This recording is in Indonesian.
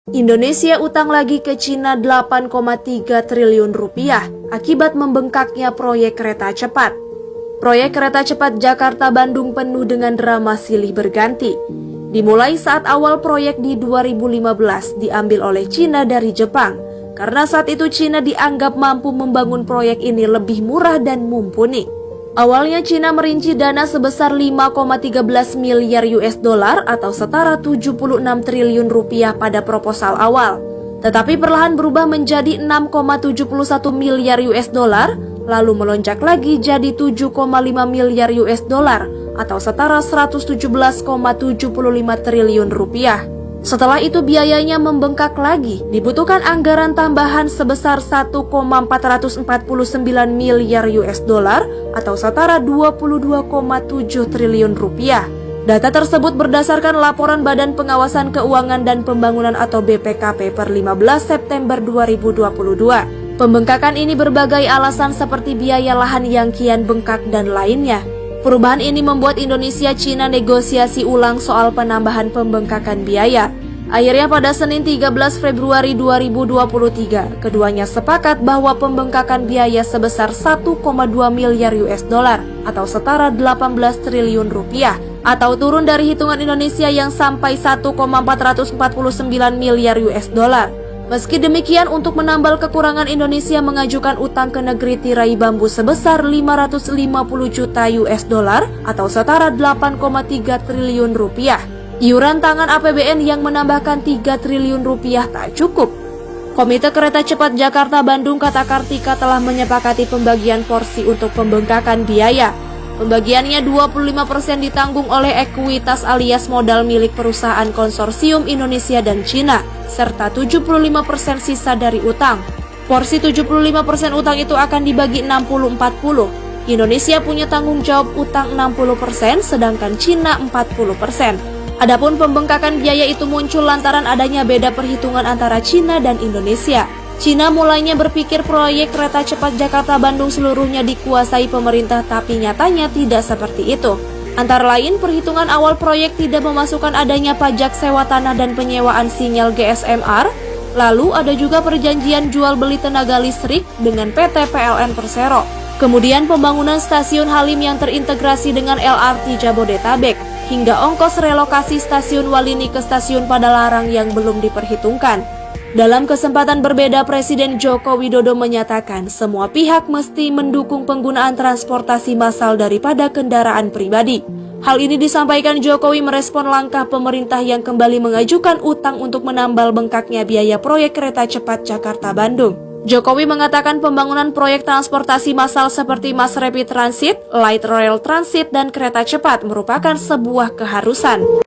Indonesia utang lagi ke Cina 8,3 triliun rupiah akibat membengkaknya proyek kereta cepat. Proyek kereta cepat Jakarta-Bandung penuh dengan drama silih berganti. Dimulai saat awal proyek di 2015 diambil oleh Cina dari Jepang, karena saat itu Cina dianggap mampu membangun proyek ini lebih murah dan mumpuni. Awalnya Cina merinci dana sebesar 5,13 miliar US dollar atau setara 76 triliun rupiah pada proposal awal. Tetapi perlahan berubah menjadi 6,71 miliar US dollar, lalu melonjak lagi jadi 7,5 miliar US dollar atau setara 117,75 triliun rupiah. Setelah itu biayanya membengkak lagi, dibutuhkan anggaran tambahan sebesar 1,449 miliar US dollar atau setara 22,7 triliun rupiah. Data tersebut berdasarkan laporan Badan Pengawasan Keuangan dan Pembangunan atau BPKP per 15 September 2022. Pembengkakan ini berbagai alasan seperti biaya lahan yang kian bengkak dan lainnya. Perubahan ini membuat Indonesia-Cina negosiasi ulang soal penambahan pembengkakan biaya. Akhirnya pada Senin 13 Februari 2023, keduanya sepakat bahwa pembengkakan biaya sebesar 1,2 miliar US dollar atau setara 18 triliun rupiah atau turun dari hitungan Indonesia yang sampai 1,449 miliar US dollar. Meski demikian, untuk menambal kekurangan, Indonesia mengajukan utang ke negeri tirai bambu sebesar 550 juta US dollar atau setara 8,3 triliun rupiah. Iuran tangan APBN yang menambahkan 3 triliun rupiah tak cukup. Komite Kereta Cepat Jakarta-Bandung kata Kartika telah menyepakati pembagian porsi untuk pembengkakan biaya. Pembagiannya 25% ditanggung oleh ekuitas alias modal milik perusahaan konsorsium Indonesia dan Cina, serta 75% sisa dari utang. Porsi 75% utang itu akan dibagi 60-40. Indonesia punya tanggung jawab utang 60%, sedangkan Cina 40%. Adapun pembengkakan biaya itu muncul lantaran adanya beda perhitungan antara Cina dan Indonesia. Cina mulainya berpikir proyek kereta cepat Jakarta-Bandung seluruhnya dikuasai pemerintah, tapi nyatanya tidak seperti itu. Antara lain, perhitungan awal proyek tidak memasukkan adanya pajak sewa tanah dan penyewaan sinyal GSM-R. Lalu ada juga perjanjian jual beli tenaga listrik dengan PT PLN Persero. Kemudian pembangunan stasiun Halim yang terintegrasi dengan LRT Jabodetabek, hingga ongkos relokasi stasiun Walini ke stasiun Padalarang yang belum diperhitungkan. Dalam kesempatan berbeda, Presiden Joko Widodo menyatakan semua pihak mesti mendukung penggunaan transportasi massal daripada kendaraan pribadi. Hal ini disampaikan Jokowi merespon langkah pemerintah yang kembali mengajukan utang untuk menambal bengkaknya biaya proyek kereta cepat Jakarta-Bandung. Jokowi mengatakan pembangunan proyek transportasi massal seperti Mass Rapid Transit, Light Rail Transit, dan kereta cepat merupakan sebuah keharusan.